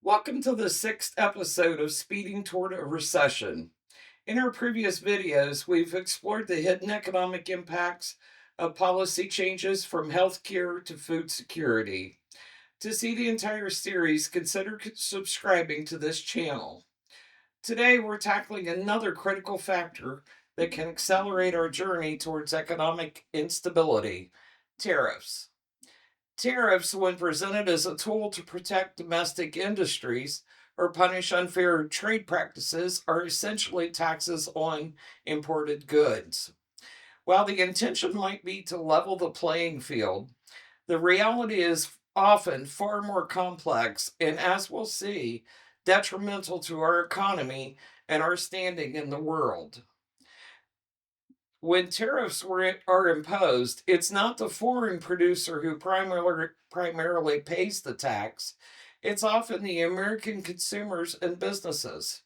Welcome to the sixth episode of Speeding Toward a Recession. In our previous videos, we've explored the hidden economic impacts of policy changes from healthcare to food security. To see the entire series, consider subscribing to this channel. Today, we're tackling another critical factor that can accelerate our journey towards economic instability: tariffs. Tariffs, when presented as a tool to protect domestic industries or punish unfair trade practices, are essentially taxes on imported goods. While the intention might be to level the playing field, the reality is often far more complex and, as we'll see, detrimental to our economy and our standing in the world. When are imposed, it's not the foreign producer who primarily pays the tax. It's often the American consumers and businesses.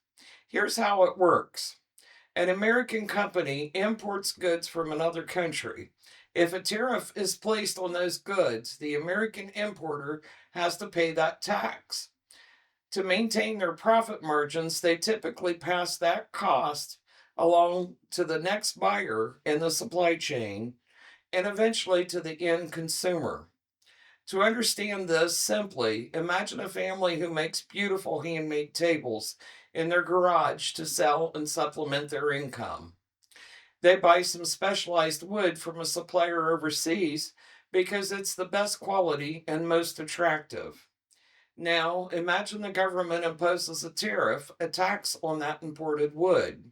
Here's how it works: an American company imports goods from another country. If a tariff is placed on those goods, the American importer has to pay that tax. To maintain their profit margins, they typically pass that cost along to the next buyer in the supply chain and eventually to the end consumer. To understand this simply, imagine a family who makes beautiful handmade tables in their garage to sell and supplement their income. They buy some specialized wood from a supplier overseas because it's the best quality and most attractive. Now, imagine the government imposes a tariff, a tax on that imported wood.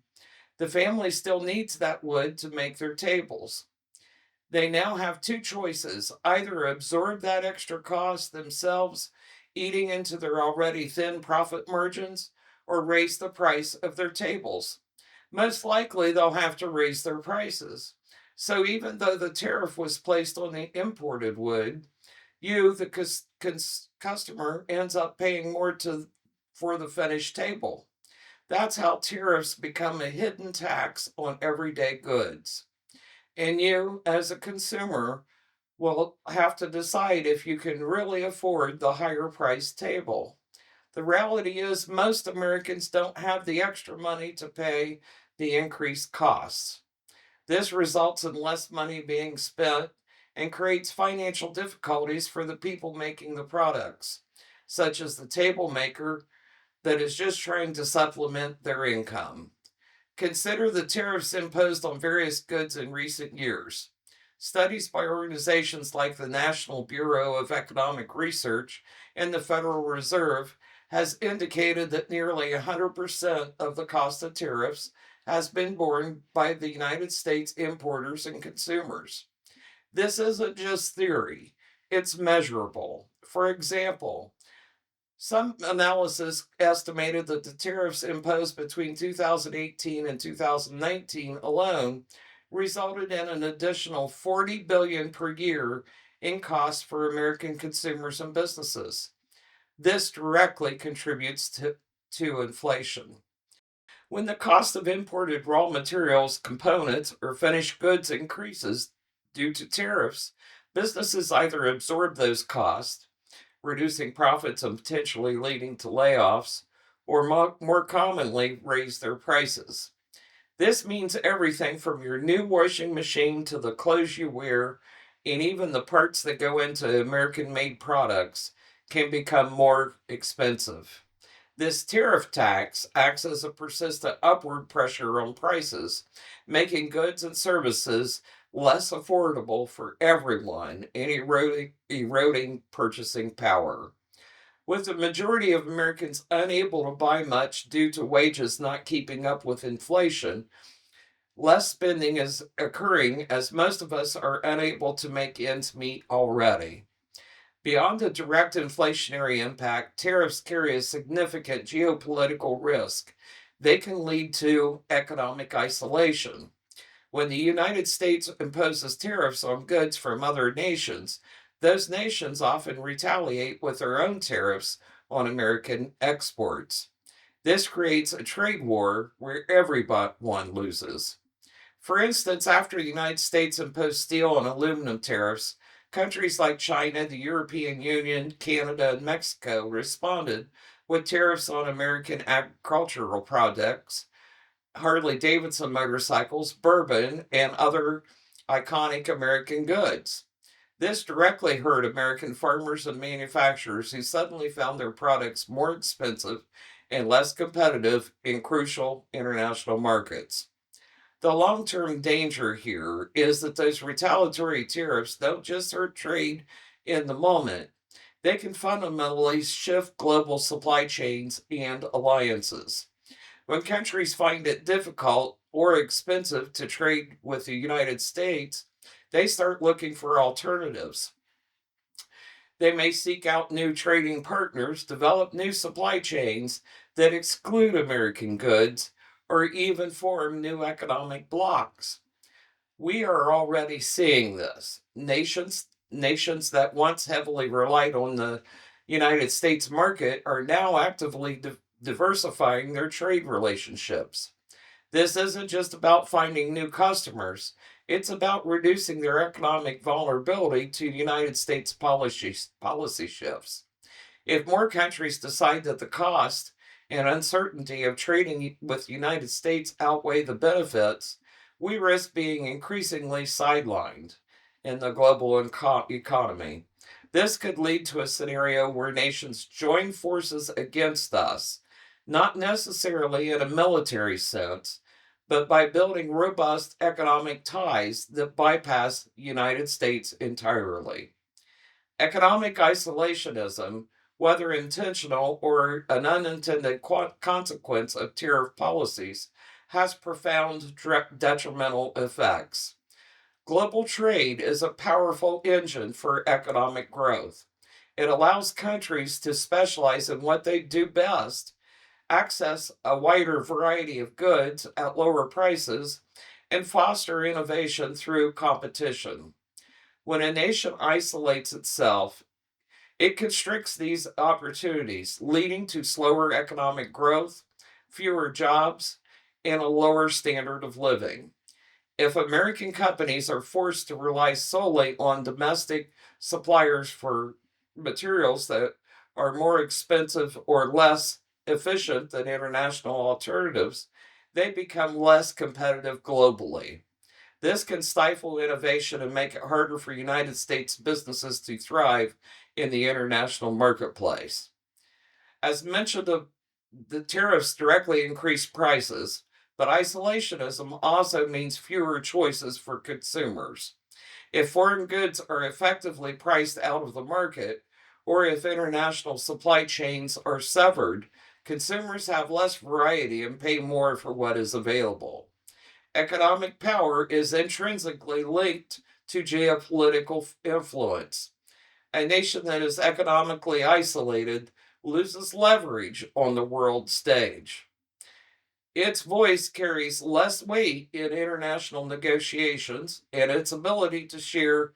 The family still needs that wood to make their tables. They now have two choices: either absorb that extra cost themselves, eating into their already thin profit margins, or raise the price of their tables. Most likely, they'll have to raise their prices. So, even though the tariff was placed on the imported wood, the customer, ends up paying more for the finished table. That's how tariffs become a hidden tax on everyday goods. And you, as a consumer, will have to decide if you can really afford the higher priced table. The reality is, most Americans don't have the extra money to pay the increased costs. This results in less money being spent and creates financial difficulties for the people making the products, such as the table maker that is just trying to supplement their income. Consider the tariffs imposed on various goods in recent years. Studies by organizations like the National Bureau of Economic Research and the Federal Reserve has indicated that nearly 100% of the cost of tariffs has been borne by the United States importers and consumers. This isn't just theory, it's measurable. For example, some analysis estimated that the tariffs imposed between 2018 and 2019 alone resulted in an additional 40 billion per year in costs for American consumers and businesses. This directly contributes to inflation. When the cost of imported raw materials, components, or finished goods increases due to tariffs, businesses either absorb those costs, reducing profits and potentially leading to layoffs, or more commonly, raise their prices. This means everything from your new washing machine to the clothes you wear, and even the parts that go into American made products, can become more expensive. This tariff tax acts as a persistent upward pressure on prices, making goods and services less affordable for everyone and eroding purchasing power. With the majority of Americans unable to buy much due to wages not keeping up with inflation, less spending is occurring as most of us are unable to make ends meet already. Beyond the direct inflationary impact, tariffs carry a significant geopolitical risk. They can lead to economic isolation. When the United States imposes tariffs on goods from other nations, those nations often retaliate with their own tariffs on American exports. This creates a trade war where everyone loses. For instance, after the United States imposed steel and aluminum tariffs, countries like China, the European Union, Canada, and Mexico responded with tariffs on American agricultural products, Harley Davidson motorcycles, bourbon, and other iconic American goods. This directly hurt American farmers and manufacturers who suddenly found their products more expensive and less competitive in crucial international markets. The long term danger here is that those retaliatory tariffs don't just hurt trade in the moment, they can fundamentally shift global supply chains and alliances. When countries find it difficult or expensive to trade with the United States, they start looking for alternatives. They may seek out new trading partners, develop new supply chains that exclude American goods, or even form new economic blocs. We are already seeing this. Nations that once heavily relied on the United States market are now actively diversifying their trade relationships. This isn't just about finding new customers, it's about reducing their economic vulnerability to United States policy shifts. If more countries decide that the cost and uncertainty of trading with the United States outweigh the benefits, we risk being increasingly sidelined in the global economy. This could lead to a scenario where nations join forces against us, not necessarily in a military sense, but by building robust economic ties that bypass the United States entirely. Economic isolationism, whether intentional or an unintended consequence of tariff policies, has profound detrimental effects. Global trade is a powerful engine for economic growth. It allows countries to specialize in what they do best, access a wider variety of goods at lower prices, and foster innovation through competition. When a nation isolates itself, it constricts these opportunities, leading to slower economic growth, fewer jobs, and a lower standard of living. If American companies are forced to rely solely on domestic suppliers for materials that are more expensive or less efficient than international alternatives, they become less competitive globally. This can stifle innovation and make it harder for United States businesses to thrive in the international marketplace. As mentioned, the tariffs directly increase prices, but isolationism also means fewer choices for consumers. If foreign goods are effectively priced out of the market, or if international supply chains are severed, consumers have less variety and pay more for what is available. Economic power is intrinsically linked to geopolitical influence. A nation that is economically isolated loses leverage on the world stage. Its voice carries less weight in international negotiations, and its ability to share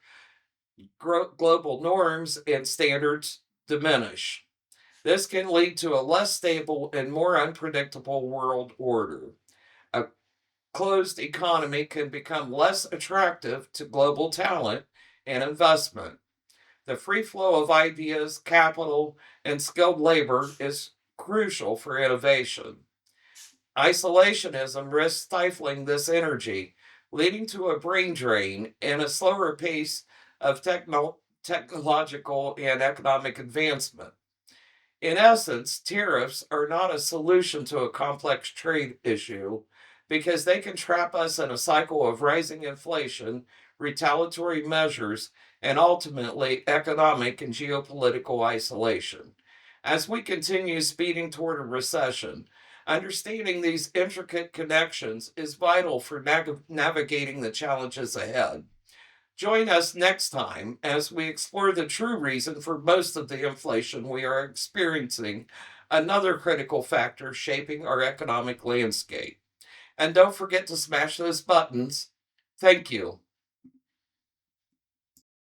global norms and standards diminish. This can lead to a less stable and more unpredictable world order. A closed economy can become less attractive to global talent and investment. The free flow of ideas, capital, and skilled labor is crucial for innovation. Isolationism risks stifling this energy, leading to a brain drain and a slower pace of technological and economic advancement. In essence, tariffs are not a solution to a complex trade issue because they can trap us in a cycle of rising inflation, retaliatory measures, and ultimately economic and geopolitical isolation. As we continue speeding toward a recession, understanding these intricate connections is vital for navigating the challenges ahead. Join us next time as we explore the true reason for most of the inflation we are experiencing, another critical factor shaping our economic landscape. And don't forget to smash those buttons. Thank you.